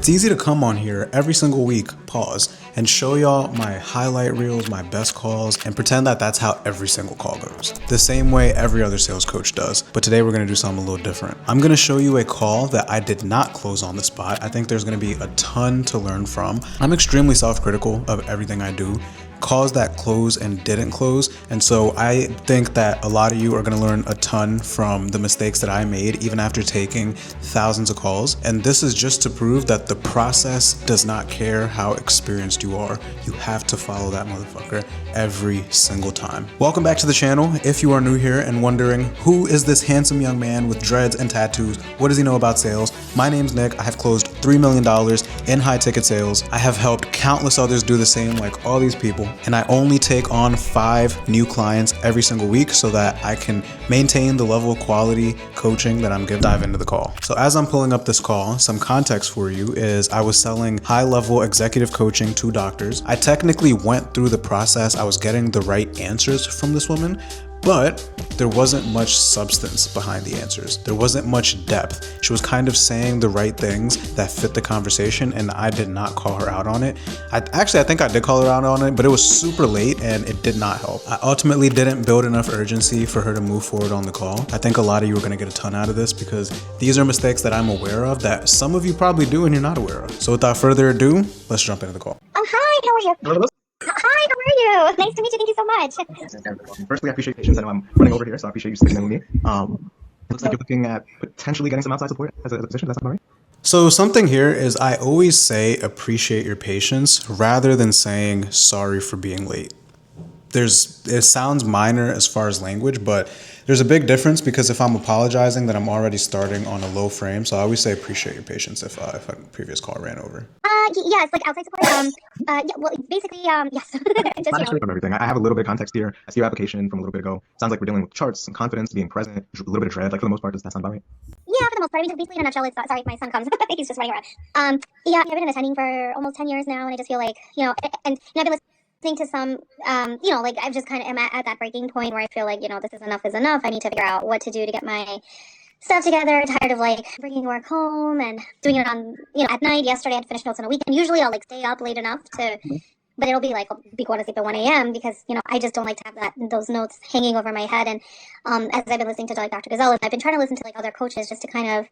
It's easy to come on here every single week, pause, and show y'all my highlight reels, my best calls, and pretend that that's how every single call goes. The same way every other sales coach does, but today we're gonna do something a little different. I'm gonna show you a call that I did not close on the spot. I think there's gonna be a ton to learn from. I'm extremely self-critical of everything I do. Calls that close and didn't close. And so I think that a lot of you are going to learn a ton from the mistakes that I made even after taking thousands of calls. And this is just to prove that the process does not care how experienced you are. You have to follow that motherfucker every single time. Welcome back to the channel. If you are new here and wondering who is this handsome young man with dreads and tattoos, what does he know about sales? My name's Nick. I have closed $3 million in high ticket sales. I have helped countless others do the same, like all these people. And I only take on 5 new clients every single week so that I can maintain the level of quality coaching that I'm giving. Dive into the call. So as I'm pulling up this call, some context for you is I was selling high level executive coaching to doctors. I technically went through the process. I was getting the right answers from this woman, but there wasn't much substance behind the answers. There wasn't much depth. She was kind of saying the right things that fit the conversation, and I did not call her out on it. I think I did call her out on it, but it was super late and it did not help. I ultimately didn't build enough urgency for her to move forward on the call. I think a lot of you are gonna get a ton out of this because these are mistakes that I'm aware of that some of you probably do and you're not aware of. So without further ado, let's jump into the call. Oh, hi, how are you? Hi, how are you? Nice to meet you. Thank you so much. Firstly, I appreciate your patience. I know I'm running over here, so I appreciate you sticking in with me. Looks like you're looking at potentially getting some outside support as a position. That's not right. So something here is I always say appreciate your patience rather than saying sorry for being late. It sounds minor as far as language, but there's a big difference because if I'm apologizing, then I'm already starting on a low frame. So I always say appreciate your patience if a previous call ran over. Yeah, it's like outside support. Yeah, well, basically, yes. Just, Not actually from everything. I have a little bit of context here. I see your application from a little bit ago. Sounds like we're dealing with charts, some confidence, being present, a little bit of dread. Like for the most part, does that sound about right? Yeah, for the most part. I mean, basically, in a nutshell, it's sorry, my son comes. He's just running around. Yeah, I've been attending for almost 10 years now, and I just feel like, and I've been listening to some, like I've just kind of am at that breaking point where I feel like, this is enough. I need to figure out what to do to get my stuff together. Tired of like bringing work home and doing it on, at night. Yesterday I had to finish notes on a weekend. Usually I'll like stay up late enough to, but it'll be like I'll be going to sleep at 1 a.m. because, I just don't like to have those notes hanging over my head. And as I've been listening to like Dr. Gazelle, I've been trying to listen to like other coaches just to kind of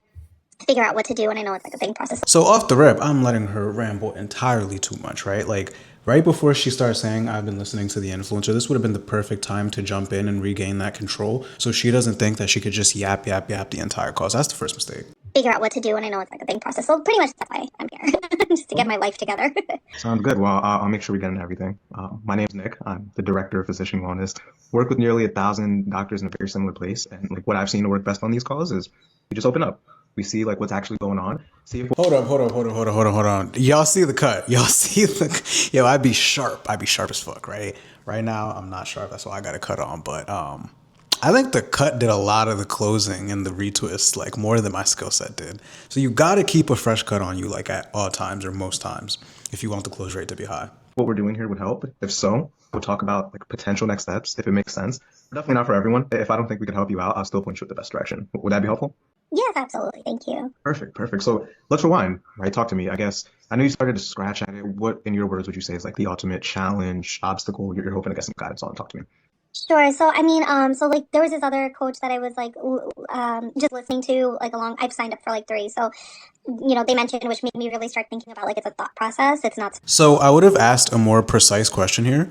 figure out what to do. And I know it's like a big process. So off the rip, I'm letting her ramble entirely too much, right? Like right before she starts saying I've been listening to the influencer, this would have been the perfect time to jump in and regain that control so she doesn't think that she could just yap the entire call. So that's the first mistake. Figure out what to do, and I know it's like a big process. So pretty much that's why I'm here, just to get my life together. Sounds good. Well, I'll make sure we get into everything. My name's Nick. I'm the director of physician wellness. Work with nearly 1,000 doctors in a very similar place, and like what I've seen to work best on these calls is we just open up. We see like what's actually going on. See if Hold on. Y'all see the cut. Yo, I'd be sharp as fuck, right? Right now, I'm not sharp. That's why I got a cut on. But I think the cut did a lot of the closing and the retwist, like more than my skill set did. So you got to keep a fresh cut on you, like at all times or most times, if you want the close rate to be high. what we're doing here would help. If so, we'll talk about like potential next steps if it makes sense. Definitely not for everyone. If I don't think we can help you out, I'll still point you in the best direction. Would that be helpful? Yes, absolutely. Thank you. Perfect. So let's rewind, right? Talk to me. I guess I know you started to scratch at it. What, in your words, would you say is like the ultimate challenge, obstacle you're hoping to get some guidance on? Talk to me. Sure. So, I mean, so like there was this other coach that I was like, just listening to like I've signed up for like 3. So, they mentioned, which made me really start thinking about like it's a thought process. It's not. So I would have asked a more precise question here,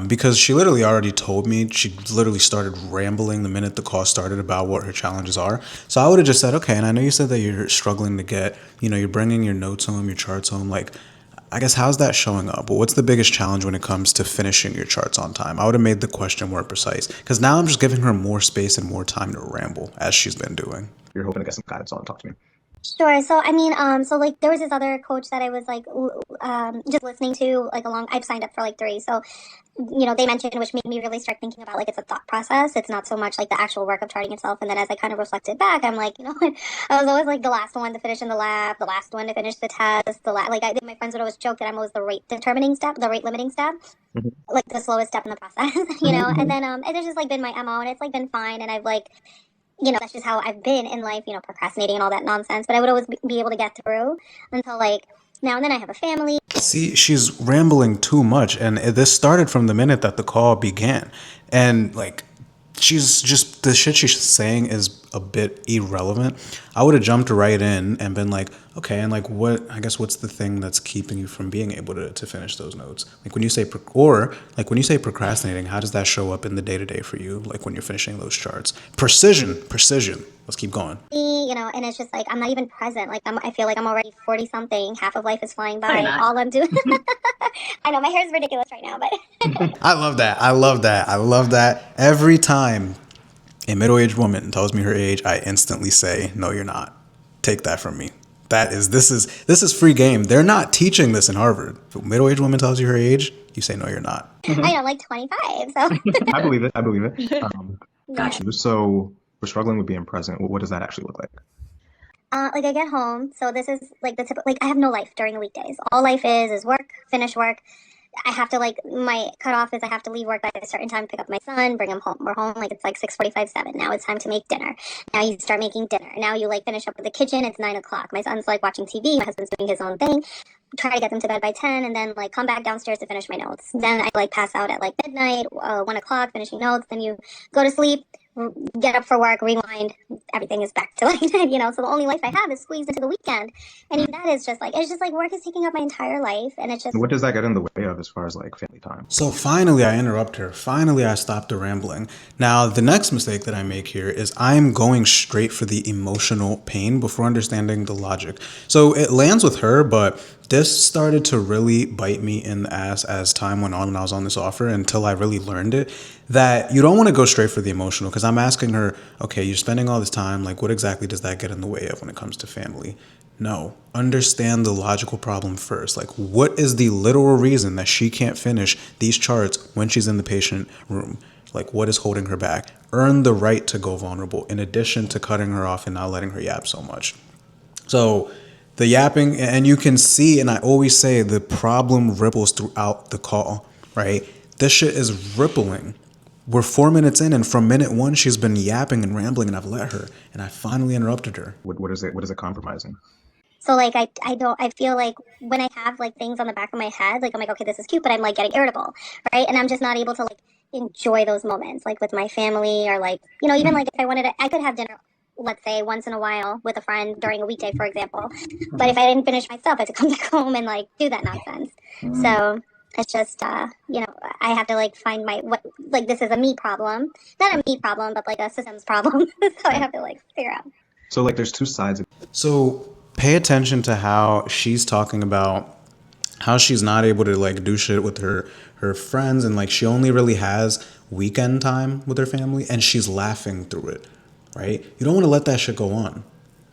because she literally already told me. She literally started rambling the minute the call started about what her challenges are. So I would have just said, okay, and I know you said that you're struggling to get, you're bringing your notes home, your charts home, like, I guess how's that showing up? But what's the biggest challenge when it comes to finishing your charts on time? I would have made the question more precise because now I'm just giving her more space and more time to ramble as she's been doing. You're hoping to get some guidance on. Talk to me. Sure. So, I mean, so like there was this other coach that I was like, just listening to like I've signed up for like 3. So, they mentioned, which made me really start thinking about like it's a thought process. It's not so much like the actual work of charting itself. And then as I kind of reflected back, I'm like, I was always like the last one to finish in the lab, the last one to finish the test, my friends would always joke that I'm always the rate limiting step, Mm-hmm. like the slowest step in the process, And then, and it's just like been my MO and it's like been fine. And I've like, that's just how I've been in life, procrastinating and all that nonsense. But I would always be able to get through until like now and then I have a family. See, she's rambling too much, and this started from the minute that the call began. And like, she's just the shit she's saying is a bit irrelevant. I would have jumped right in and been like, okay, and like, what's the thing that's keeping you from being able to finish those notes? Like when you say when you say procrastinating, how does that show up in the day to day for you? Like when you're finishing those charts, precision. Let's keep going. And it's just like I'm not even present. Like I feel like I'm already 40 something. Half of life is flying No, you're by. not. All I'm doing. I know my hair is ridiculous right now, but I love that. I love that. I love that. Every time a middle-aged woman tells me her age, I instantly say, "No, you're not." Take that from me. This is free game. They're not teaching this in Harvard. If a middle-aged woman tells you her age, you say, "No, you're not." I know, like 25. So I believe it. I believe it. Gotcha. So we're struggling with being present. What does that actually look like? like I get home, so this is like the typical. Like I have no life during the weekdays. All life is work, finish work. I have to like my cutoff is I have to leave work by a certain time, pick up my son, bring him home. We're home like it's like 6:45, 7. Now it's time to make dinner. Now you start making dinner. Now you like finish up with the kitchen. It's 9 o'clock. My son's like watching TV. My husband's doing his own thing. Try to get them to bed by 10, and then like come back downstairs to finish my notes. Then I like pass out at like midnight, 1 o'clock, finishing notes. Then you go to sleep, get up for work, rewind. Everything is back to like So the only life I have is squeezed into the weekend, and even that is just like it's just like work is taking up my entire life, and it's just What does that get in the way of as far as like family time? So finally, I interrupt her. Finally, I stop the rambling. Now, the next mistake that I make here is I'm going straight for the emotional pain before understanding the logic. So it lands with her, but this started to really bite me in the ass as time went on when I was on this offer until I really learned it. That you don't want to go straight for the emotional because I'm asking her, okay, you're spending all this time. Like, what exactly does that get in the way of when it comes to family? No, understand the logical problem first. Like, what is the literal reason that she can't finish these charts when she's in the patient room? Like, what is holding her back? Earn the right to go vulnerable in addition to cutting her off and not letting her yap so much. So, the yapping, and you can see, and I always say the problem ripples throughout the call, right? This shit is rippling. We're 4 minutes in, and from minute one, she's been yapping and rambling, and I've let her, and I finally interrupted her. What is it? What is it compromising? so like I feel like when I have like things on the back of my head, like I'm like, okay, this is cute, but I'm like getting irritable, right? And I'm just not able to like enjoy those moments, like with my family or like even like if I wanted to, I could have dinner. Let's say once in a while with a friend during a weekday, for example. But if I didn't finish my stuff, I had to come back home and like do that nonsense. So it's just, I have to like find what, like this is a me problem, not a me problem, but like a systems problem. So I have to like figure out. So like there's two sides of So pay attention to how she's talking about how she's not able to like do shit with her friends, and like she only really has weekend time with her family, and she's laughing through it, right? You don't want to let that shit go on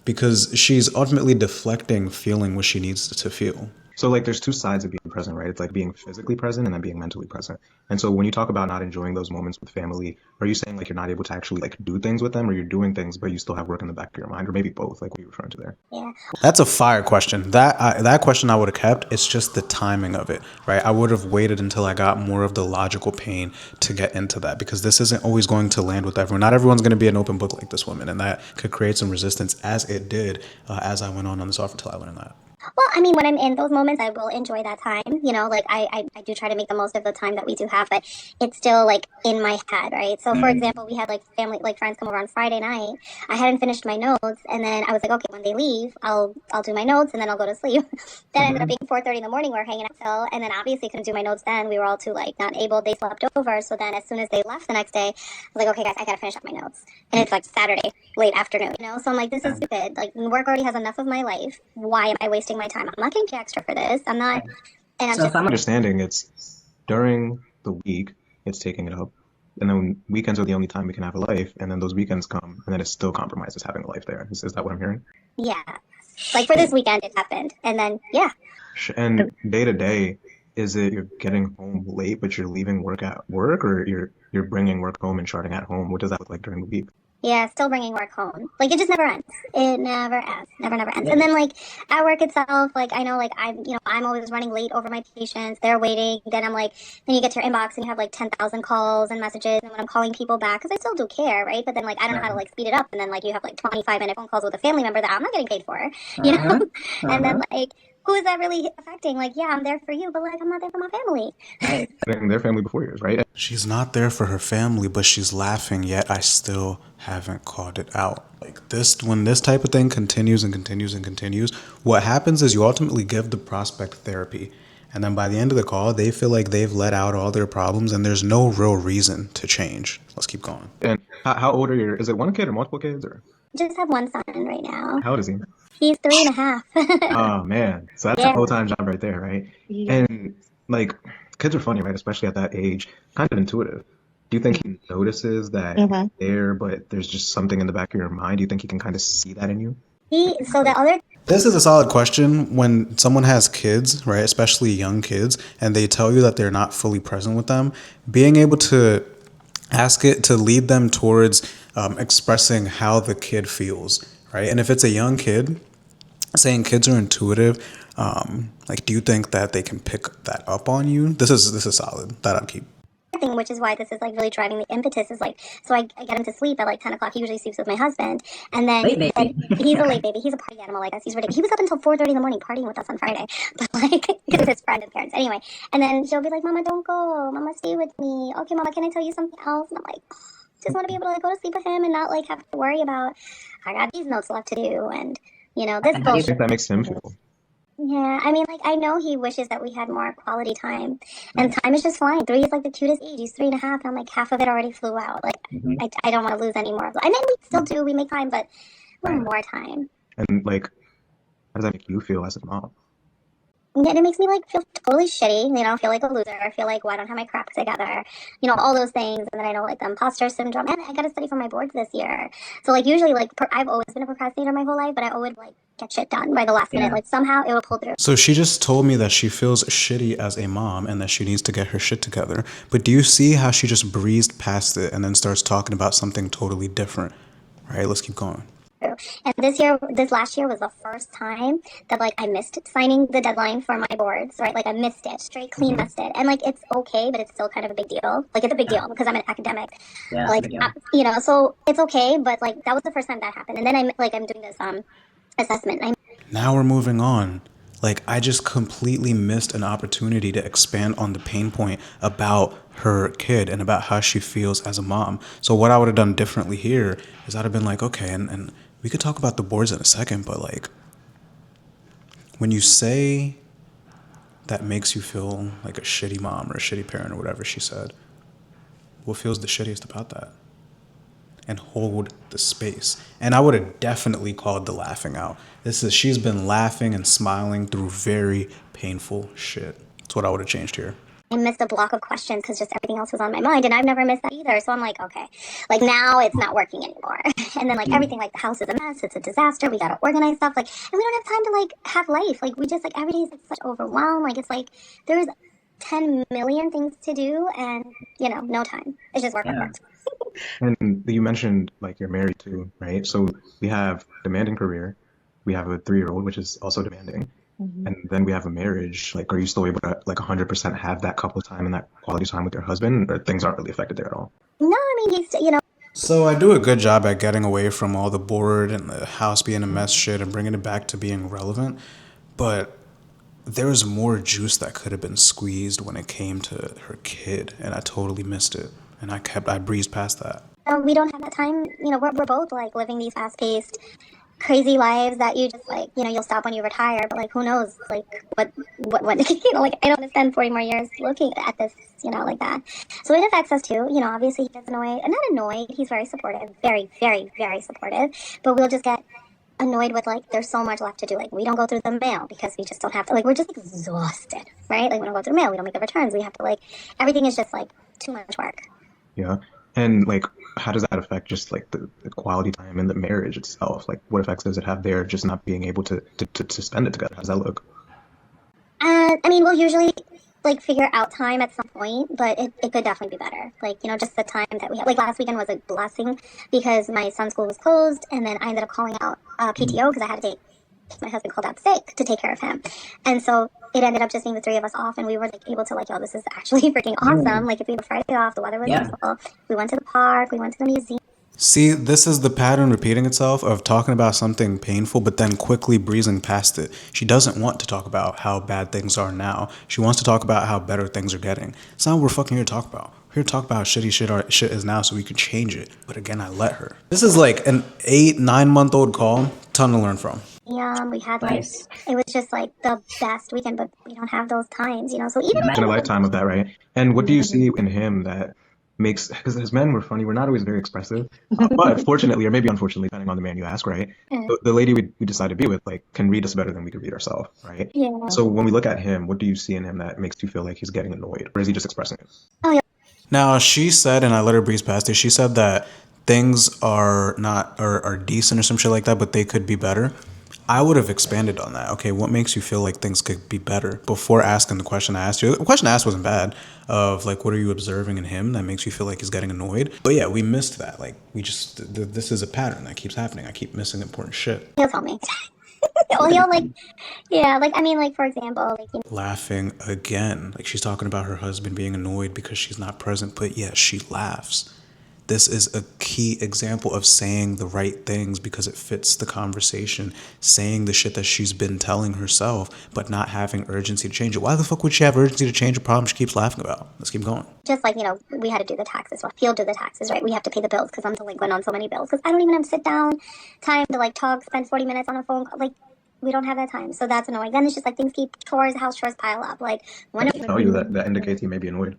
because she's ultimately deflecting feeling what she needs to feel. So like there's two sides of being present, right? It's like being physically present and then being mentally present. And so when you talk about not enjoying those moments with family, are you saying like you're not able to actually like do things with them, or you're doing things but you still have work in the back of your mind, or maybe both, like what you're referring to there? Yeah. That's a fire question. That question I would have kept. It's just the timing of it, right? I would have waited until I got more of the logical pain to get into that, because this isn't always going to land with everyone. Not everyone's going to be an open book like this woman, and that could create some resistance, as it did as I went on this offer until I learned that. Well, I mean, when I'm in those moments, I will enjoy that time. Like I do try to make the most of the time that we do have, but it's still like in my head, right? So, for example, we had like family, like friends come over on Friday night. I hadn't finished my notes, and then I was like, okay, when they leave, I'll do my notes, and then I'll go to sleep. Then it ended up being 4:30 in the morning. We were hanging out till, and then obviously couldn't do my notes then. We were all too like not able. They slept over, so then as soon as they left the next day, I was like, okay, guys, I gotta finish up my notes, and it's like Saturday late afternoon, So I'm like, this is stupid. Like work already has enough of my life. Why am I wasting my time? I'm not getting paid extra for this. I'm not, and I'm So just. if I'm Understanding it's during the week, it's taking it up. And then weekends are the only time we can have a life, and then those weekends come, and then it still compromises having a life there. Is that what I'm hearing? Yeah. Like for this weekend, it happened. And then, yeah. And day to day, is it you're getting home late, but you're leaving work at work, or you're bringing work home and charting at home? What does that look like during the week? Yeah, still bringing work home. Like it just never ends. It never ends. Never ends. And then like at work itself, like I know like I'm always running late over my patients. They're waiting. Then I'm like, then you get to your inbox and you have like 10,000 calls and messages. And when I'm calling people back, because I still do care, right? But then like I don't know how to like speed it up. And then like you have like 25-minute phone calls with a family member that I'm not getting paid for, you know? And then like who is that really affecting? Like, yeah, I'm there for you, but like I'm not there for my family. Right. And their family before yours, right? She's not there for her family, but she's laughing, yet I still haven't called it out. Like this, when this type of thing continues and continues and continues, what happens is you ultimately give the prospect therapy. And then by the end of the call, they feel like they've let out all their problems and there's no real reason to change. Let's keep going. And how old are is it one kid or multiple kids or Just have one son right now. how old is he? He's 3.5. Oh man. So that's a Yeah. full-time job right there, right? And like kids are funny, right? Especially at that age, kind of intuitive. Do you think he notices that you're there, but there's just something in the back of your mind? Do you think he can kind of see that in you? So the other This is a solid question when someone has kids, right? Especially young kids, and they tell you that they're not fully present with them. Being able to ask it to lead them towards expressing how the kid feels, right? And if it's a young kid, saying kids are intuitive, like, do you think that they can pick that up on you? This is solid. That I'd keep. thing, which is why this is like really driving the impetus, is like, so I get him to sleep at like 10 o'clock. He usually sleeps with my husband, and then he's a late baby. He's a party animal like us. He's ridiculous. He was up until 4:30 in the morning partying with us on Friday, but like with his friend and parents. Anyway, and then she'll be like, "Mama, don't go. Mama, stay with me. Okay, Mama, can I tell you something else?" And I'm like, just want to be able to like go to sleep with him and not like have to worry about I got these notes left to do and this I bullshit. think that makes him feel. Yeah, I mean, like, I know he wishes that we had more quality time, and time is just flying. 3 is like the cutest age. He's 3.5, and I'm like, half of it already flew out. Like, I don't want to lose any more of it. I mean, we still do. We make time, but a little more time. And like, how does that make you feel as a mom? And it makes me like feel totally shitty, feel like a loser, feel like, well, I don't have my crap together, all those things. And then I know like the imposter syndrome, and I got to study for my boards this year. So like usually like I've always been a procrastinator my whole life, but I always like get shit done by the last minute. Like somehow it will pull through. So she just told me that she feels shitty as a mom and that she needs to get her shit together. But do you see how she just breezed past it and then starts talking about something totally different? Right, let's keep going. And this last year was the first time that like I missed signing the deadline for my boards, right? Like I missed it, straight clean missed it. And like it's okay, but it's still kind of a big deal. Like it's a big deal because I'm an academic. Yeah, like so it's okay, but like that was the first time that happened. And then I'm doing this assessment. Now we're moving on. Like, I just completely missed an opportunity to expand on the pain point about her kid and about how she feels as a mom. So what I would have done differently here is I'd have been like, okay, and we could talk about the boards in a second, but like, when you say that makes you feel like a shitty mom or a shitty parent or whatever she said, what feels the shittiest about that? And hold the space. And I would have definitely called the laughing out. She's been laughing and smiling through very painful shit. That's what I would have changed here. I missed a block of questions because just everything else was on my mind, and I've never missed that either. So I'm like, okay, like now it's not working anymore. And then like everything, like the house is a mess, it's a disaster. We gotta organize stuff, like, and we don't have time to like have life. Like we just like every day is like such overwhelm. Like it's like there's 10 million things to do, and no time. It's just work. And you mentioned like you're married too, right? So we have demanding career, we have a 3-year-old, which is also demanding, and then we have a marriage. Like, are you still able to like 100% have that couple time and that quality time with your husband, or things aren't really affected there at all? No, I mean he's So I do a good job at getting away from all the board and the house being a mess shit and bringing it back to being relevant, but there was more juice that could have been squeezed when it came to her kid, and I totally missed it. And I breezed past that. we don't have that time. We're both like living these fast-paced, crazy lives that you just like, you'll stop when you retire, but like who knows, like what like I don't want to spend 40 more years looking at this, like that. So it affects us too. Obviously he gets annoyed, not annoyed. He's very supportive, very, very, very supportive. But we'll just get annoyed with like there's so much left to do. Like we don't go through the mail because we just don't have to. Like we're just exhausted, right? Like we don't go through mail, we don't make the returns. We have to like everything is just like too much work. Yeah. And like, how does that affect just like the quality time in the marriage itself? Like, what effects does it have there just not being able to spend it together? How does that look? I mean, well, usually like figure out time at some point, but it could definitely be better. Like, you know, just the time that we had. Like last weekend was a blessing because my son's school was closed, and then I ended up calling out PTO because I had to take my husband called out sick to take care of him, and so it ended up just being the three of us off, and we were like able to like, yo, this is actually freaking awesome. Like if we had a Friday off, the weather was beautiful. We went to the park, we went to the museum. See, this is the pattern repeating itself of talking about something painful, but then quickly breezing past it. She doesn't want to talk about how bad things are now. She wants to talk about how better things are getting. It's not what we're fucking here to talk about. We're here to talk about how shitty shit is now so we can change it. But again, I let her. This is like an 8-9 month old call. Ton to learn from. We had like, it was just like the best weekend, but we don't have those times, you know, so even Imagine a lifetime of that, right? And what do you see in him that makes, because as men, we're funny, we're not always very expressive, but fortunately, or maybe unfortunately, depending on the man you ask, right? The lady we decide to be with, like, can read us better than we could read ourselves, right? Yeah. So when we look at him, what do you see in him that makes you feel like he's getting annoyed, or is he just expressing it? Oh, yeah. Now, she said, and I let her breeze past it, she said that things are not, are decent or some shit like that, but they could be better. I would have expanded on that. Okay, what makes you feel like things could be better before asking the question I asked you? The question I asked wasn't bad of like, what are you observing in him that makes you feel like he's getting annoyed? But yeah, we missed that. Like we just, this is a pattern that keeps happening. I keep missing important shit. He'll tell me. Well, he'll like, yeah, like, I mean, like, for example, like, you know, Laughing again. Like she's talking about her husband being annoyed because she's not present, but yeah, she laughs. This is a key example of saying the right things because it fits the conversation, saying the shit that she's been telling herself, but not having urgency to change it. Why the fuck would she have urgency to change a problem she keeps laughing about? Let's keep going. just like, you know, we had to do the taxes. Well, he'll do the taxes, right? We have to pay the bills because I'm delinquent on so many bills because I don't even have sit down time to like talk, spend 40 minutes on a phone call. Like, we don't have that time. So that's annoying. Then it's just like things keep house chores pile up. Like, one of Tell you that indicates he may be annoyed.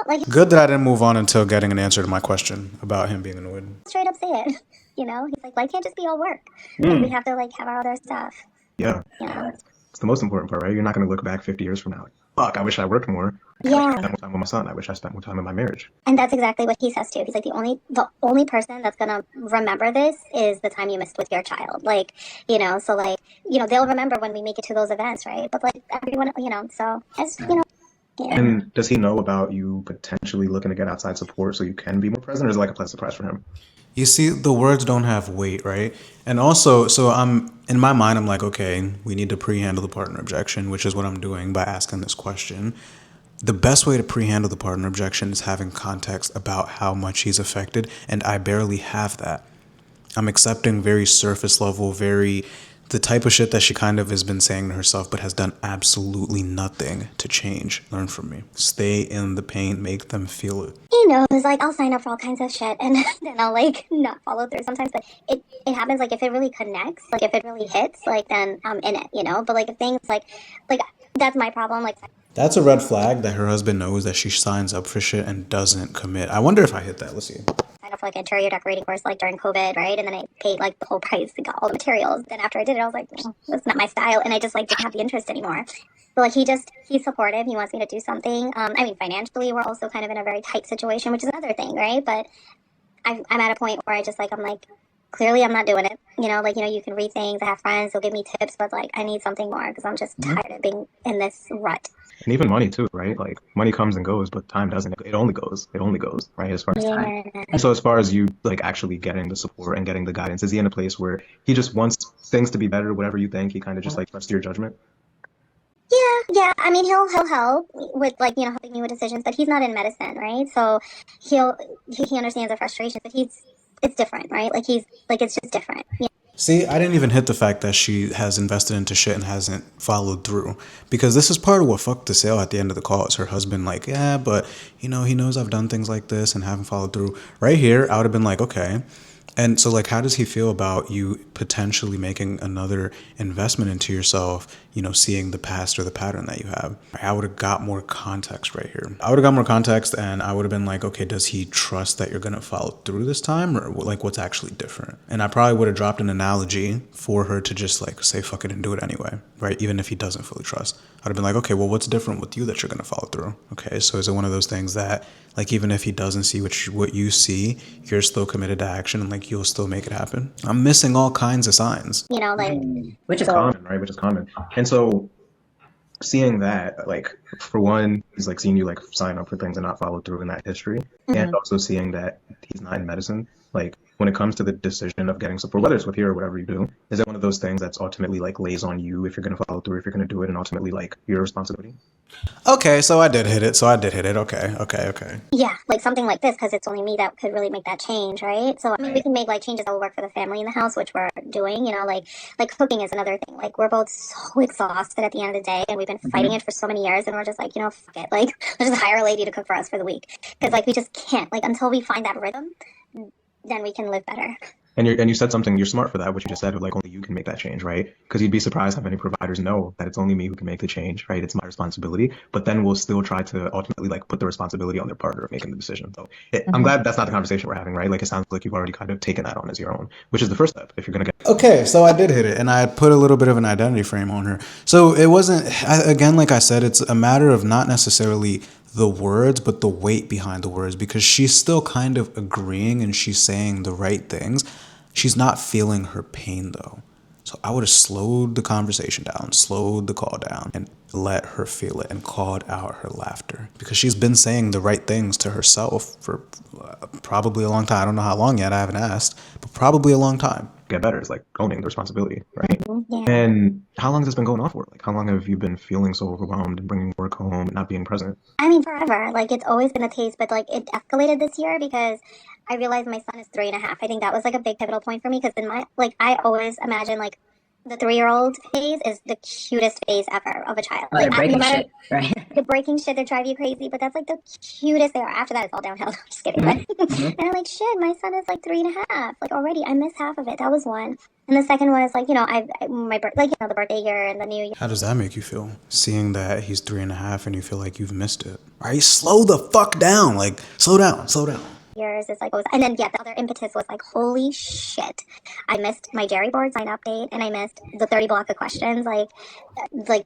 like, Good that I didn't move on until getting an answer to my question about him being annoyed. straight up say it. You know, he's like, life can't just be all work. Like, we have to like have our other stuff. Yeah. You know. It's the most important part, right? You're not going to look back 50 years from now. Like, fuck, I wish I worked more. Yeah. I spent more time with my son. I wish I spent more time in my marriage. And that's exactly what he says too. He's like, the only person that's gonna remember this is the time you missed with your child. Like, you know, so like, you know, they'll remember when we make it to those events, right? But like everyone, you know, so as you know, yeah. And does he know about you potentially looking to get outside support so you can be more present, or is it like a pleasant surprise for him? You see, the words don't have weight, right? And also, so I'm in my mind, I'm like, okay, we need to pre-handle the partner objection, which is what I'm doing by asking this question. The best way to pre-handle the partner objection is having context about how much he's affected, and I barely have that. I'm accepting very surface level, very the type of shit that she kind of has been saying to herself, but has done absolutely nothing to change. Learn from me. Stay in the pain, make them feel it. He knows, like, I'll sign up for all kinds of shit and then I'll like not follow through sometimes, but it happens like if it really connects, like if it really hits, like then I'm in it, you know. But like if things like that's my problem, like. That's a red flag that her husband knows that she signs up for shit and doesn't commit. I wonder if I hit that. Let's see. Signed up for like an interior decorating course like during COVID, right? And then I paid like the whole price and got all the materials. Then after I did it, I was like, that's not my style, and I just like didn't have the interest anymore. So like he's supportive. He wants me to do something. I mean, financially, we're also kind of in a very tight situation, which is another thing, right? But I'm at a point where I'm like, clearly I'm not doing it. You know, like, you know, you can read things. I have friends who'll give me tips, but like I need something more because I'm just tired of being in this rut. And even money too, right? Like money comes and goes, but time doesn't. It only goes, right? As far as time. And so as far as you like actually getting the support and getting the guidance, is he in a place where he just wants things to be better, whatever you think, he kind of just like trusts your judgment? Yeah. I mean, he'll help with like, you know, helping me with decisions, but he's not in medicine, right? So he understands the frustration, but it's different, right? Like it's just different. Yeah. See, I didn't even hit the fact that she has invested into shit and hasn't followed through. Because this is part of what fucked the sale at the end of the call. Is her husband like, yeah, but, you know, he knows I've done things like this and haven't followed through. Right here, I would have been like, okay. And so, like, how does he feel about you potentially making another investment into yourself, you know, seeing the past or the pattern that you have? I would have got more context right here. I would have got more context and I would have been like, okay, does he trust that you're going to follow through this time, or like what's actually different? And I probably would have dropped an analogy for her to just like say fuck it and do it anyway, right? Even if he doesn't fully trust. I'd have been like, okay, well, what's different with you that you're going to follow through? Okay, so is it one of those things that like even if he doesn't see what you see, you're still committed to action and like you'll still make it happen? I'm missing all kinds of signs. You know, like Which is common, right? Which is common. And so seeing that, like, for one, he's like seeing you like sign up for things and not follow through in that history, and Hmm. also seeing that he's not in medicine. Like, when it comes to the decision of getting support, whether it's with here or whatever you do, is it one of those things that's ultimately like lays on you if you're gonna follow through, if you're gonna do it, and ultimately like your responsibility? Okay, so I did hit it. So I did hit it. Okay, okay, okay. Yeah, like something like this, because it's only me that could really make that change, right? So I mean, we can make like changes that will work for the family in the house, which we're doing. Like cooking is another thing. Like we're both so exhausted at the end of the day, and we've been fighting it for so many years, and we're just like, fuck it. Like let's just hire a lady to cook for us for the week, because like we just can't. Like until we find that rhythm, then we can live better. And you said something, you're smart for that, what you just said, of like only you can make that change, right? Because you'd be surprised how many providers know that it's only me who can make the change, right? It's my responsibility, but then we'll still try to ultimately like put the responsibility on their partner of making the decision. So I'm Hmm. glad that's not the conversation we're having, right? Like it sounds like you've already kind of taken that on as your own, which is the first step if you're gonna get. Okay, so I did hit it, and I put a little bit of an identity frame on her. So it wasn't, again, like I said, it's a matter of not necessarily the words, but the weight behind the words, because she's still kind of agreeing and she's saying the right things. She's not feeling her pain, though. So I would have slowed the conversation down, slowed the call down, and let her feel it and called out her laughter. Because she's been saying the right things to herself for probably a long time. I don't know how long yet, I haven't asked, but probably a long time. Get better is like owning the responsibility, right? Yeah. And how long has this been going on for? Like, how long have you been feeling so overwhelmed and bringing work home and not being present? I mean, forever. Like it's always been the case, but like it escalated this year because I realized my son is 3.5. I think that was like a big pivotal point for me because in my like I always imagine like the 3-year-old phase is the cutest phase ever of a child. Oh, Like they're no breaking matter shit, right? the breaking shit that drive you crazy, but that's like the cutest they are. After that, it's all downhill. I'm just kidding, but Hmm. Hmm. and I'm like, shit, my son is like 3.5. Like already, I missed half of it. That was one, and the second was like, my like the birthday year and the new year. How does that make you feel? Seeing that he's 3.5 and you feel like you've missed it. Right? Slow the fuck down. Like, slow down, slow down. Years is like and then yeah, the other impetus was like holy shit, I missed my Jerry board sign update and I missed the 30 block of questions. Like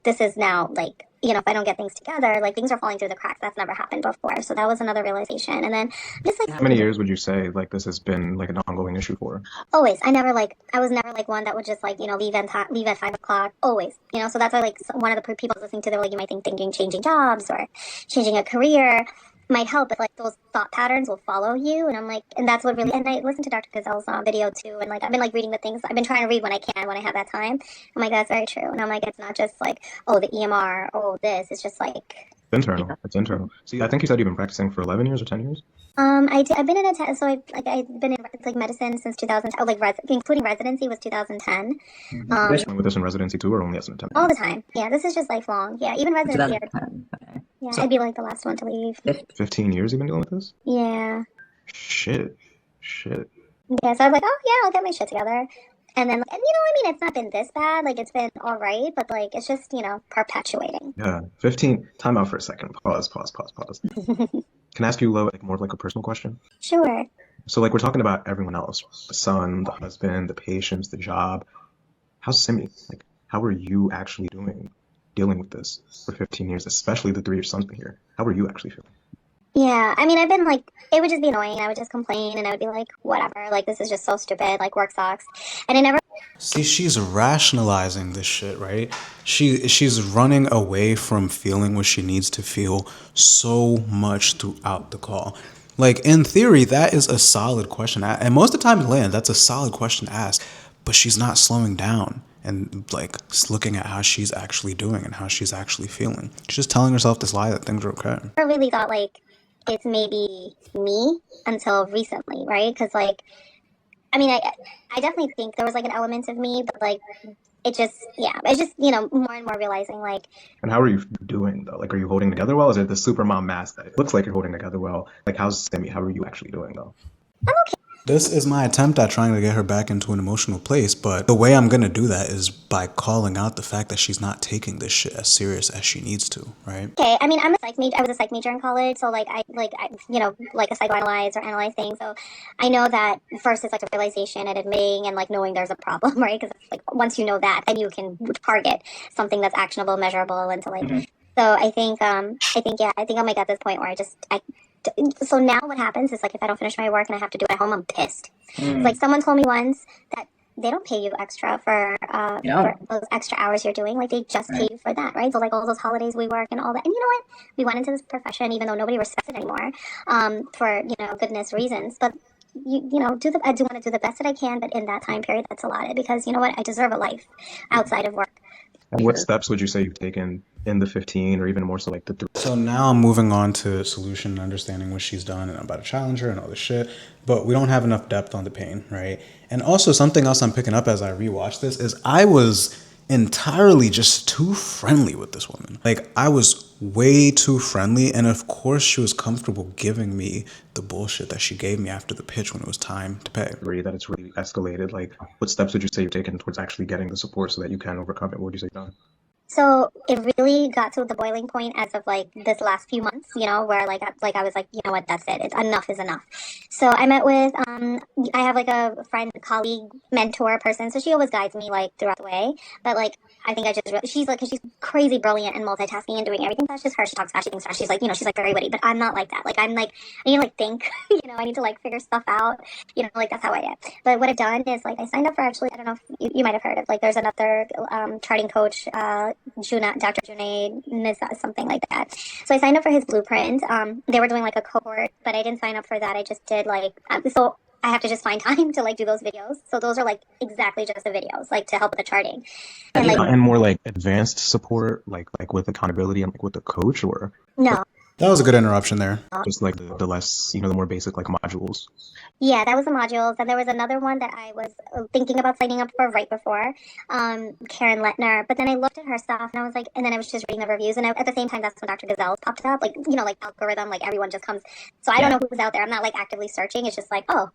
this is now like if I don't get things together, like things are falling through the cracks. That's never happened before, so that was another realization. And then just like How many years would you say like this has been like an ongoing issue for? always, I was never like one that would just like leave at 5 o'clock always, so that's why like one of the people listening to, they're like, you might think thinking changing jobs or changing a career might help, but like those thought patterns will follow you. And I'm like, and that's what really, and I listened to Dr. Gazelle's video too, and like I've been like reading the things, I've been trying to read when I can, when I have that time. I'm like, that's very true. And I'm like, it's not just like, oh, the EMR, oh, this, it's just like Internal. It's internal. See, I think you said you've been practicing for 11 years or 10 years. I've been in so I've been in like medicine since 2000, oh, like including residency was 2010. Hmm. Um, With this in residency too, or only as an all the attending? time. Yeah, this is just lifelong. Yeah, even residency. 2010. Okay. Yeah, So I'd be like the last one to leave. 15 years you've been dealing with this? Yeah. Shit. Shit. Yeah, so I was like, oh yeah, I'll get my shit together. And then, and I mean, it's not been this bad. Like, it's been all right, but like, it's just, perpetuating. Yeah. 15. Time out for a second. Pause, pause, pause, pause. Can I ask you like more of like a personal question? Sure. So like we're talking about everyone else, the son, the husband, the patients, the job. How's Simi? Like, how are you actually doing dealing with this for 15 years, especially the 3 years son's been here? How are you actually feeling? Yeah, I mean, I've been like, it would just be annoying. I would just complain and I would be like, whatever, like, this is just so stupid, like, work sucks. And I never See, she's rationalizing this shit, right? She's running away from feeling what she needs to feel so much throughout the call. Like in theory, that is a solid question, and most of the time, Land, that's a solid question to ask. But she's not slowing down and like looking at how she's actually doing and how she's actually feeling. She's just telling herself this lie that things are okay. really thought like it's maybe me until recently, right? Because, like, I mean, I definitely think there was like an element of me, but like, it just, yeah, it's just, more and more realizing like, And how are you doing though? Like, are you holding together well? Is it the supermom mask that it looks like you're holding together well? Like, how's Simi? How are you actually doing though? I'm okay. This is my attempt at trying to get her back into an emotional place, but the way I'm gonna do that is by calling out the fact that she's not taking this shit as serious as she needs to, right? Okay, I mean, I'm a psych major. I was a psych major in college, so like a psychoanalyze or analyze thing. So I know that first it's like a realization and admitting and like knowing there's a problem, right? Because like once you know that, then you can target something that's actionable, measurable, and to like. Hmm. So I think I'm like at this point where so now what happens is like if I don't finish my work and I have to do it at home, I'm pissed. It's Hmm. like someone told me once that they don't pay you extra for Yeah. those extra hours you're doing. Like they just pay you for that, right? So like all those holidays we work and all that. And you know what? We went into this profession even though nobody respects it anymore, for goodness reasons. But I do want to do the best that I can, but in that time period that's allotted, because you know what? I deserve a life outside of work. And what steps would you say you've taken in the 15 or even more so like the 3? So now I'm moving on to solution and understanding what she's done, and I'm about to challenge her and all this shit. But we don't have enough depth on the pain, right? And also something else I'm picking up as I rewatch this is I was entirely just too friendly with this woman. Like I was way too friendly, and of course she was comfortable giving me the bullshit that she gave me after the pitch when it was time to pay. Agree that it's really escalated. Like, what steps would you say you've taken towards actually getting the support so that you can overcome it? What would you say you've done? So it really got to the boiling point as of like this last few months, where I was like, you know what, that's it. Enough is enough. So I met with I have like a friend, colleague, mentor person. So she always guides me like throughout the way. But like I think she's like, 'cause she's crazy brilliant and multitasking and doing everything. That's just her. She talks fast, she thinks fast. She's like, she's like very witty. But I'm not like that. Like I'm like I need to like think. I need to like figure stuff out. Like that's how I am. But what I've done is like I signed up for, actually, I don't know if you might have heard of, like there's another charting coach. Dr. Junaid Nisa, something like that. So I signed up for his blueprint. They were doing like a cohort, but I didn't sign up for that. I just did like so I have to just find time to like do those videos. So those are like exactly just the videos, like to help with the charting. Have And you like gotten more like advanced support, like with accountability and like with the coach, or no. That was a good interruption there. just like the less, the more basic like modules? Yeah, that was the modules. And there was another one that I was thinking about signing up for right before, Karen Lettner. But then I looked at her stuff and I was like, and then I was just reading the reviews. And at the same time, that's when Dr. Gazelle popped up. Like, like algorithm, like everyone just comes. So I don't know who's out there. I'm not like actively searching. It's just like, oh,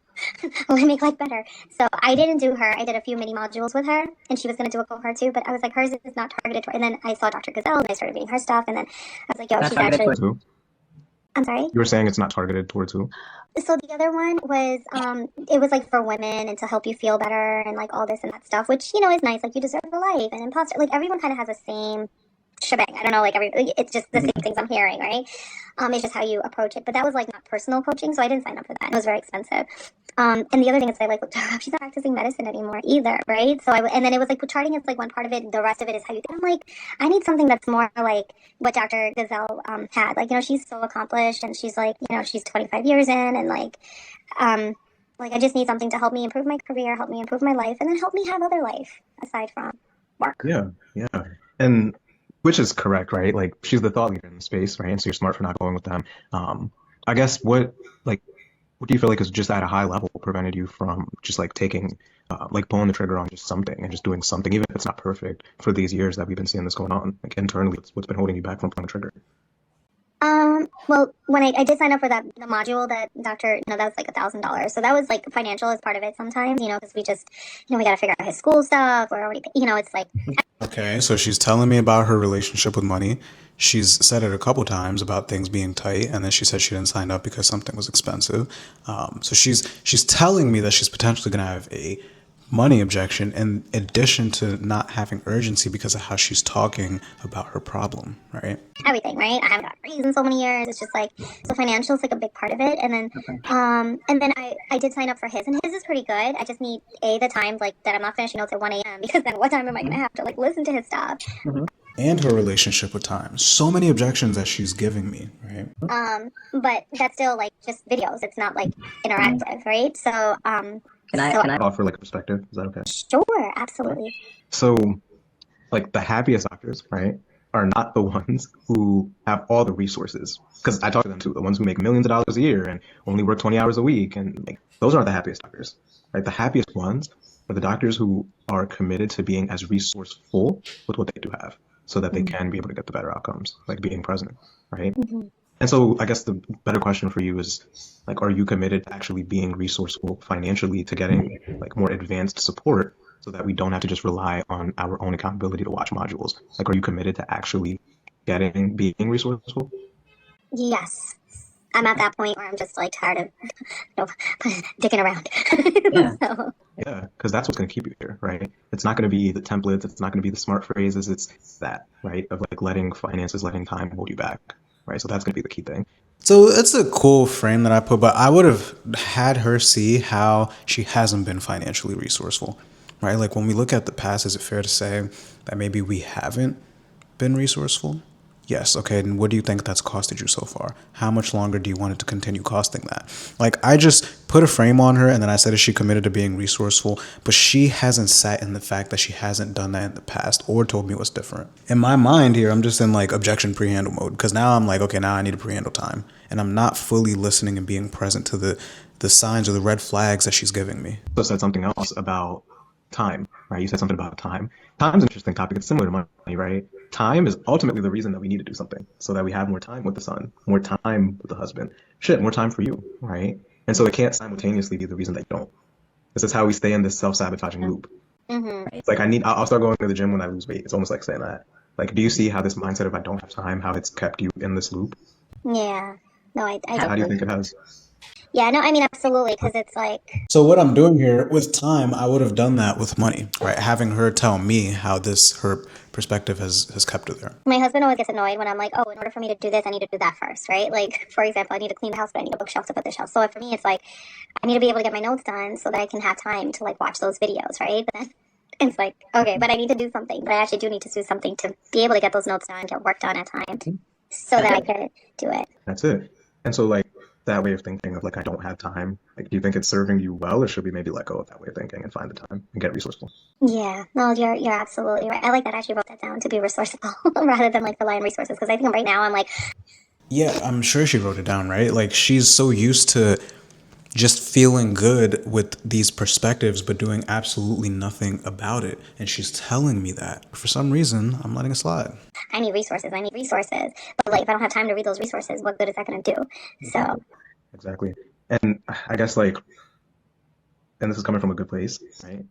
let me make life better. So I didn't do her. I did a few mini modules with her, and she was going to do a cohort too. But I was like, hers is not targeted to. And then I saw Dr. Gazelle and I started reading her stuff. And then I was like, yo, Not she's targeted actually. Who? I'm sorry? You were saying it's not targeted towards who? So the other one was, it was like for women and to help you feel better and like all this and that stuff, which, is nice. Like you deserve a life and imposter. Like everyone kind of has the same shebang. I don't know, like it's just the same things I'm hearing, right? It's just how you approach it. But that was like not personal coaching, so I didn't sign up for that. It was very expensive. And the other thing is I like looked her up. She's not practicing medicine anymore either, right? So and then it was like charting is like one part of it. The rest of it is how you think. I'm like, I need something that's more like what Dr. Gazelle had. Like, she's so accomplished and she's like, she's 25 years in, and like I just need something to help me improve my career, help me improve my life, and then help me have other life aside from work. Yeah, and which is correct, right? Like she's the thought leader in the space, right? And so you're smart for not going with them. I guess what do you feel like is just at a high level prevented you from just like taking, like pulling the trigger on just something and just doing something, even if it's not perfect, for these years that we've been seeing this going on? Like internally, what's been holding you back from pulling the trigger? Well, when I did sign up for the module that Dr. that was like $1,000. So that was like financial as part of it sometimes, because we just, we got to figure out his school stuff. We're already, it's like. Okay, so she's telling me about her relationship with money. She's said it a couple times about things being tight, and then she said she didn't sign up because something was expensive. So she's telling me that she's potentially going to have a money objection in addition to not having urgency because of how she's talking about her problem, right? Everything, right? I haven't got a raise in so many years. It's just like, so financial is like a big part of it. And then, I did sign up for his, and his is pretty good. I just need the time, like that I'm not finishing notes at 1 a.m. because then what time am I going to have to like listen to his stuff? And her relationship with time. So many objections that she's giving me, right? But that's still like just videos. It's not like interactive, right? So, Can I offer like a perspective? Is that okay? Sure, absolutely. So, like the happiest doctors, right, are not the ones who have all the resources. Because I talk to them too, the ones who make millions of dollars a year and only work 20 hours a week, and like those aren't the happiest doctors, right? The happiest ones are the doctors who are committed to being as resourceful with what they do have, so that they can be able to get the better outcomes, like being present, right? And so I guess the better question for you is, like, are you committed to actually being resourceful financially to getting like more advanced support so that we don't have to just rely on our own accountability to watch modules? Like, are you committed to actually being resourceful? Yes. I'm at that point where I'm just like tired of dicking around. Yeah. So. Yeah, because that's what's going to keep you here, right? It's not going to be the templates. It's not going to be the smart phrases. It's that, right? Of like letting finances, letting time hold you back, right? So that's going to be the key thing. So it's a cool frame that I put, but I would have had her see how she hasn't been financially resourceful. right? Like when we look at the past, is it fair to say that maybe we haven't been resourceful? Yes. Okay. And what do you think that's costed you so far? How much longer do you want it to continue costing that? Like, I just put a frame on her and then I said, is she committed to being resourceful? But she hasn't sat in the fact that she hasn't done that in the past or told me what's different. In my mind here, I'm just in like objection pre-handle mode because now I'm like, okay, now I need a pre-handle time. And I'm not fully listening and being present to the signs or the red flags that she's giving me. You said something else about time, right? You said something about time. Time's an interesting topic. It's similar to money, right? Time is ultimately the reason that we need to do something so that we have more time with the son, more time with the husband, shit, more time for you, right? And so it can't simultaneously be the reason that you don't. This is how we stay in this self-sabotaging loop. It's like I'll start going to the gym when I lose weight. It's almost like saying that. Like, do you see how this mindset of I don't have time, how it's kept you in this loop? Yeah. No, I How do you think it has? Yeah, no, I mean, absolutely, because it's like, So what I'm doing here with time, I would have done that with money, right? Having her tell me how her perspective has kept her there. my husband always gets annoyed when I'm like, oh, in order for me to do this, I need to do that first, right? Like, for example, I need to clean the house, but I need a bookshelf to put the shelf. So for me, it's like, I need to be able to get my notes done so that I can have time to like watch those videos, right? But then it's like, okay, but I need to do something. But I actually do need to do something to be able to get those notes done, get work done at time, so that I can do it. That's it. And so like that way of thinking of like I don't have time, like do you think it's serving you well, or should we maybe let go of that way of thinking and find the time and get resourceful? Yeah, no, you're absolutely right. I like that. I actually wrote that down, to be resourceful rather than like rely on resources, because I think right now I'm like, Yeah, I'm sure she wrote it down, right? Like she's so used to just feeling good with these perspectives, but doing absolutely nothing about it. And she's telling me that. For some reason, I'm letting it slide. I need resources. But like, if I don't have time to read those resources, what good is that going to do? So, Exactly. And I guess like, and this is coming from a good place, right?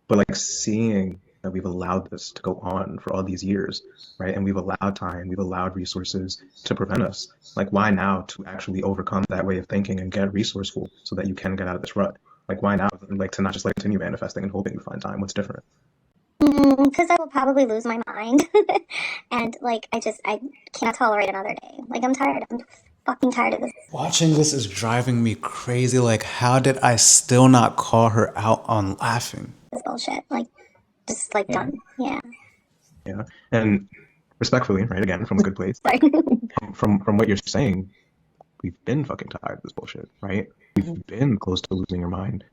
But like seeing that we've allowed this to go on for all these years, right? And we've allowed time, we've allowed resources to prevent us. Like, why now to actually overcome that way of thinking and get resourceful so that you can get out of this rut? Like, why now? Like, to not just like continue manifesting and hoping you find time. What's different? because I will probably lose my mind, and like, I cannot tolerate another day. Like, I'm tired. I'm fucking tired of this Watching this is driving me crazy. Like, how did I still not call her out on laughing? bullshit. Like, just like done. Yeah. Yeah. And respectfully, right? Again, from a good place, Sorry. from what you're saying, we've been fucking tired of this bullshit, right? We've been close to losing your mind,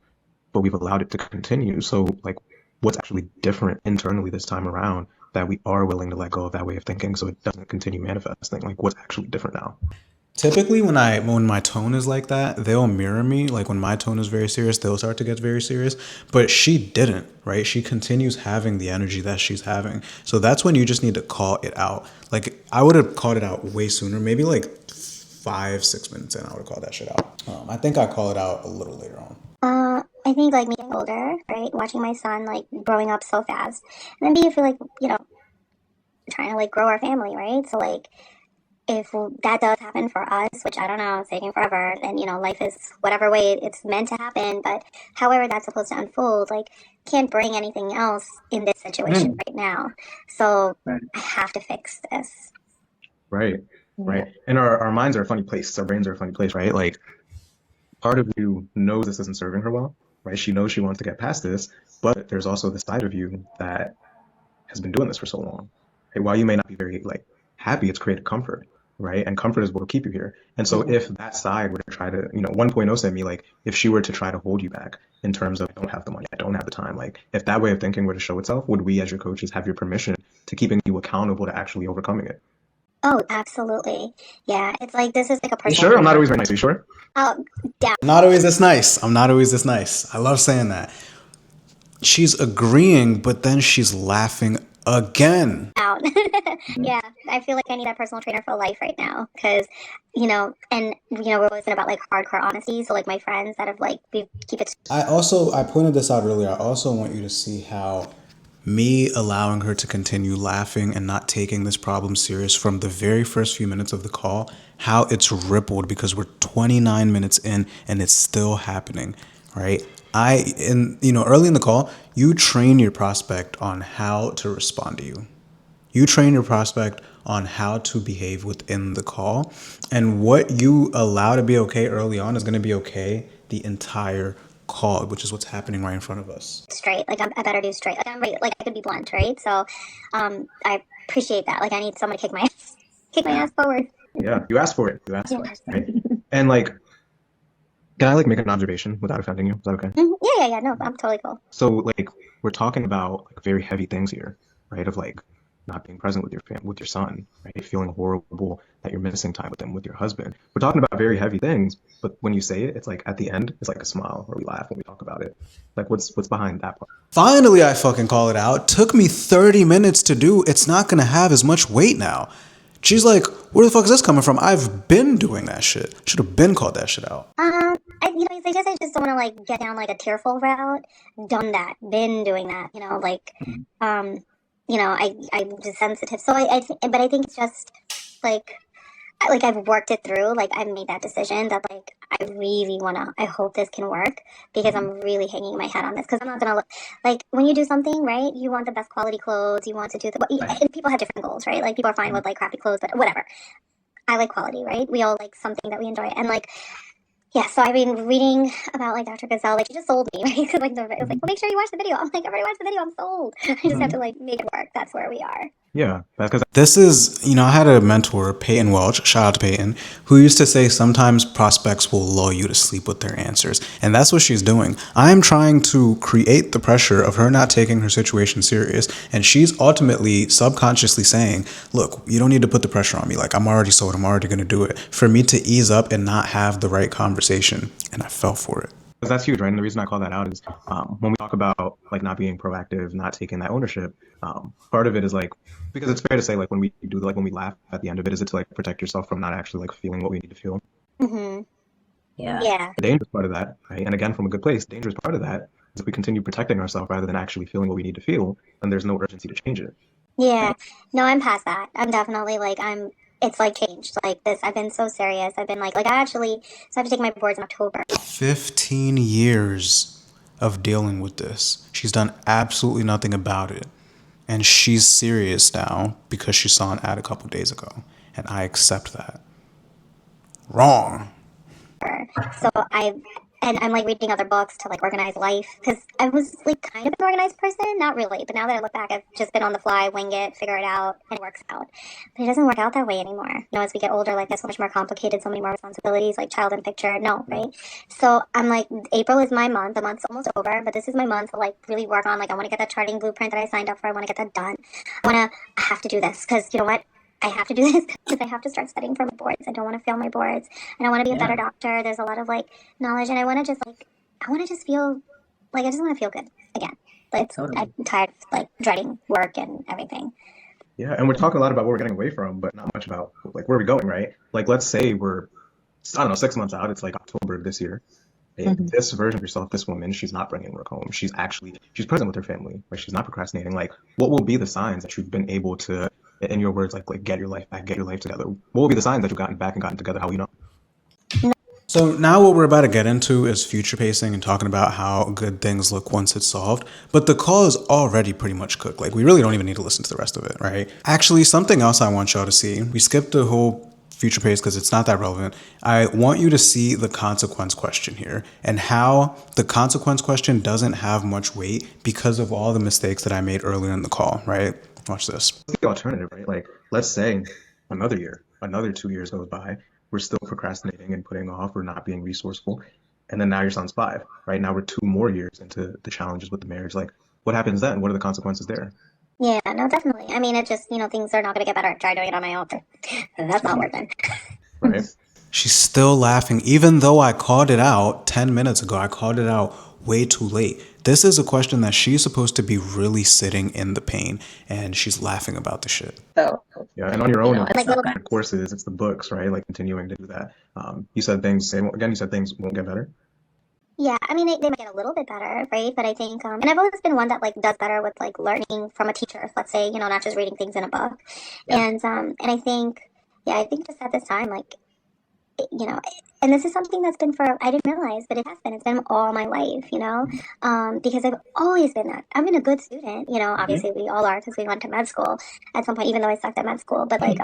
but we've allowed it to continue. So, like, what's actually different internally this time around that we are willing to let go of that way of thinking so it doesn't continue manifesting? Like, what's actually different now? Typically, when my tone is like that, they'll mirror me. Like when my tone is very serious, they'll start to get very serious. But she didn't, right? She continues having the energy that she's having. So that's when you just need to call it out. Like I would have called it out way sooner, maybe like 5-6 minutes in. I would have called that shit out. I think I call it out a little later on. I think like me getting older, right? Watching my son like growing up so fast, and then B, I feel like trying to like grow our family, right? So like, if that does happen for us, which I don't know, it's taking forever, and life is whatever way it's meant to happen, but however that's supposed to unfold, like, can't bring anything else in this situation right now. So Right. I have to fix this. Right. Right. And our minds are a funny place. Our brains are a funny place, right? Like, part of you knows this isn't serving her well, right? She knows she wants to get past this, but there's also this side of you that has been doing this for so long. Right? While you may not be very like happy, it's created comfort, right? And comfort is what will keep you here. And so if that side were to try to, 1.0 said me like, if she were to try to hold you back in terms of I don't have the money, I don't have the time, like if that way of thinking were to show itself, would we as your coaches have your permission to keeping you accountable to actually overcoming it? Oh, absolutely. Yeah, it's like this is like a You personal. sure? I'm not always very nice. Are you sure? Oh, down. I'm not always this nice. I'm not always this nice. I love saying that. She's agreeing, but then she's laughing again. Yeah, I feel like I need that personal trainer for life right now because, and we've always been about like hardcore honesty. So like my friends that have like we keep it. I pointed this out earlier. I also want you to see how me allowing her to continue laughing and not taking this problem serious from the very first few minutes of the call, how it's rippled because we're 29 minutes in and it's still happening, right? Early in the call, you train your prospect on how to respond to you. You train your prospect on how to behave within the call. And what you allow to be okay early on is going to be okay the entire called, which is what's happening right in front of us. Straight. Like I better do straight. Like I'm ready. Like I could be blunt, right? So, I appreciate that. Like I need someone to kick my ass forward. Yeah, you asked for it. You asked Yeah. for it, right? And like, can I like make an observation without offending you? Is that okay? Yeah. No, I'm totally cool. So like, we're talking about like very heavy things here, right? Of like not being present with with your son, right? Feeling horrible that you're missing time with them, with your husband. We're talking about very heavy things, but when you say it, it's like at the end, it's like a smile or we laugh when we talk about it. Like what's behind that part? Finally, I fucking call it out. Took me 30 minutes to do. It's not gonna have as much weight now. She's like, where the fuck is this coming from? I've been doing that shit. Should have been called that shit out. I guess I just don't want to like get down like a tearful route. Done that. Been doing that. I'm just sensitive. So but I think it's just like I've worked it through. Like I've made that decision that like I hope this can work because I'm really hanging my head on this because I'm not gonna look like when you do something right. You want the best quality clothes. You want to do and people have different goals, right? Like people are fine with like crappy clothes, but whatever. I like quality, right? We all like something that we enjoy, and like. Yeah, so I've been reading about like Dr. Gazelle. Like she just sold me, right? Because like it was like, well, make sure you watch the video. I'm like, I already watched the video. I'm sold. I just have to like make it work. That's where we are. Yeah, that's because This is, I had a mentor, Peyton Welch, shout out to Peyton, who used to say sometimes prospects will lull you to sleep with their answers. And that's what she's doing. I'm trying to create the pressure of her not taking her situation serious. And she's ultimately subconsciously saying, look, you don't need to put the pressure on me. Like, I'm already sold. I'm already going to do it. For me to ease up and not have the right conversation. And I fell for it. that's huge, right? And the reason I call that out is when we talk about like not being proactive, not taking that ownership, part of it is like because it's fair to say like when we do like when we laugh at the end of it, is it to like protect yourself from not actually like feeling what we need to feel. Mm-hmm. Yeah. Yeah. The dangerous part of that, right? And again, from a good place, the dangerous part of that is if we continue protecting ourselves rather than actually feeling what we need to feel, then there's no urgency to change it. Yeah. No, I'm past that. I'm definitely like it's like changed like this. I've been so serious. I've been like so I have to take my boards in October. 15 years of dealing with this. She's done absolutely nothing about it. And she's serious now because she saw an ad a couple days ago. And I accept that. Wrong. So I'm like reading other books to like organize life because I was like kind of an organized person, not really, but now that I look back, I've just been on the fly, wing it, figure it out, and it works out. But it doesn't work out that way anymore. As we get older, like that's so much more complicated, so many more responsibilities, like child in picture. No, right? So I'm like, April is my month. The month's almost over, but this is my month to like really work on. Like I want to get that charting blueprint that I signed up for. I want to get that done. I have to do this because you know what? I have to do this because I have to start studying for my boards. I don't want to fail my boards. And I want to be a better doctor. There's a lot of like knowledge and I want to just feel like I just want to feel good again. Like Totally. I'm tired of like dreading work and everything. Yeah, and we're talking a lot about what we're getting away from, but not much about like where are we going, right? Like let's say we're I don't know 6 months out. It's like October this year. This version of yourself, this woman, she's not bringing work home. She's present with her family. Right? She's not procrastinating. Like, what will be the signs that you've been able to, in your words, like get your life back, get your life together? What will be the signs that you've gotten back and gotten together? How will you know? So now what we're about to get into is future pacing and talking about how good things look once it's solved. But the call is already pretty much cooked. Like, we really don't even need to listen to the rest of it, right? Actually, something else I want y'all to see. We skipped the whole future pace because it's not that relevant. I want you to see the consequence question here and how the consequence question doesn't have much weight because of all the mistakes that I made earlier in the call, right? Watch this. What's the alternative, right? Like, let's say another year, another 2 years goes by, we're still procrastinating and putting off or not being resourceful. And then now your son's 5, right? Now we're 2 more years into the challenges with the marriage. Like, what happens then? What are the consequences there? Yeah, no, definitely. I mean, it just, things are not going to get better. Try doing it on my own. That's not working. Right? She's still laughing, even though I called it out 10 minutes ago. I called it out way too late. This is a question that she's supposed to be really sitting in the pain, and she's laughing about the shit. So, Yeah, and on your own, it's like not little- good. courses, it's the books, right? Like continuing to do that. You said things won't get better. Yeah, I mean, they might get a little bit better, right? But I think, and I've always been one that like does better with like learning from a teacher. Let's say, not just reading things in a book. Yeah. And I think just at this time, like, and this is something that's been I didn't realize, but it has been. It's been all my life, because I've always been that. I've been a good student, obviously we all are because we went to med school at some point, even though I sucked at med school. But like,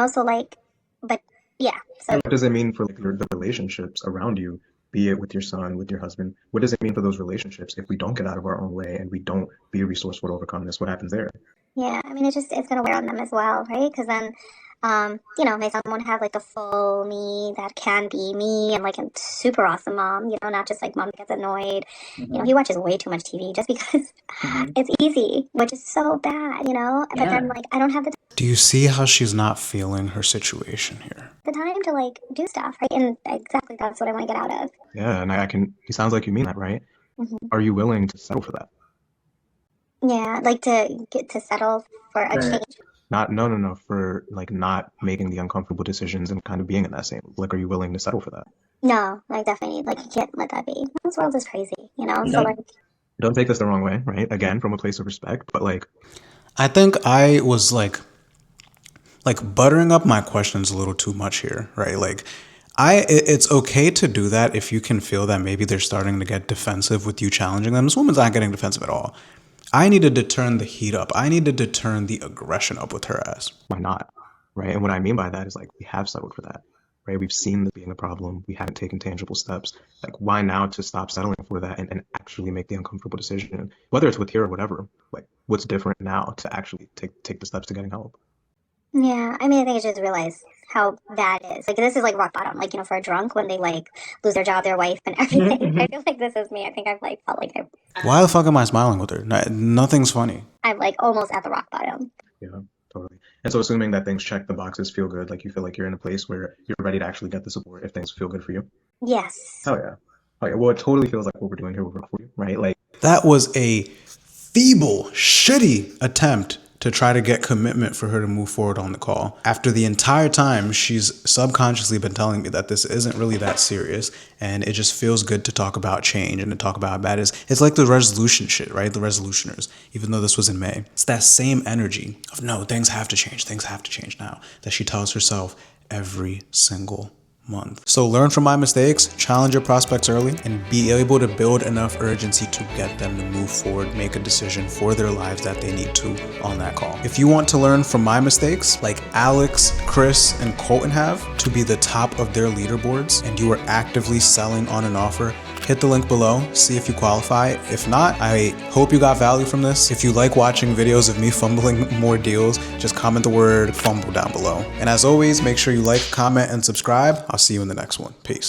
so like, but yeah. So And what does it mean for like the relationships around you be it with your son, with your husband. What does it mean for those relationships if we don't get out of our own way and we don't be resourceful to overcome this? What happens there? Yeah, I mean, it's gonna wear on them as well, right? Because then, may someone have like the full me that can be me and like a super awesome mom, not just like mom that gets annoyed. He watches way too much TV just because it's easy, which is so bad, But then like I don't have Do you see how she's not feeling her situation here? the time to like do stuff, right? And exactly that's what I want to get out of. Yeah, and it sounds like you mean that, right? Are you willing to settle for that? Yeah, like to get to settle for a change. No, for like not making the uncomfortable decisions and kind of being in that same, like, are you willing to settle for that? No, like definitely, like you can't let that be. This world is crazy, So like, Don't take this the wrong way, right? Again, from a place of respect, but like, I think I was like buttering up my questions a little too much here, right? Like it's okay to do that if you can feel that maybe they're starting to get defensive with you challenging them. This woman's not getting defensive at all. I needed to turn the heat up. I needed to turn the aggression up with her ass. why not? Right? And what I mean by that is like, we have settled for that, right? We've seen this being a problem. We haven't taken tangible steps. Like, why now to stop settling for that and actually make the uncomfortable decision? Whether it's with here or whatever, like, what's different now to actually take the steps to getting help? yeah, I mean, I think I just realized how bad it is. Like, this is like rock bottom. Like, for a drunk when they like lose their job, their wife, and everything. I feel like this is me. I think I've like felt like Why the fuck am I smiling with her? Nothing's funny. I'm like almost at the rock bottom. Yeah, totally. And so assuming that things check the boxes, feel good, like you feel like you're in a place where you're ready to actually get the support if things feel good for you. Yes. Oh yeah. Oh yeah. Well, it totally feels like what we're doing here will work for you, right? Like, That was a feeble, shitty attempt to try to get commitment for her to move forward on the call. After the entire time, she's subconsciously been telling me that this isn't really that serious and it just feels good to talk about change and to talk about how bad it is. It's like the resolution shit, right? The resolutioners, even though this was in May. It's that same energy of no, things have to change now, that she tells herself every single month. So learn from my mistakes, challenge your prospects early, and be able to build enough urgency to get them to move forward, make a decision for their lives that they need to on that call. If you want to learn from my mistakes, like Alex, Chris, and Colton have, to be the top of their leaderboards, and you are actively selling on an offer, hit the link below, see if you qualify. If not, I hope you got value from this. If you like watching videos of me fumbling more deals, just comment the word fumble down below. And as always, make sure you like, comment, and subscribe. I'll see you in the next one. Peace.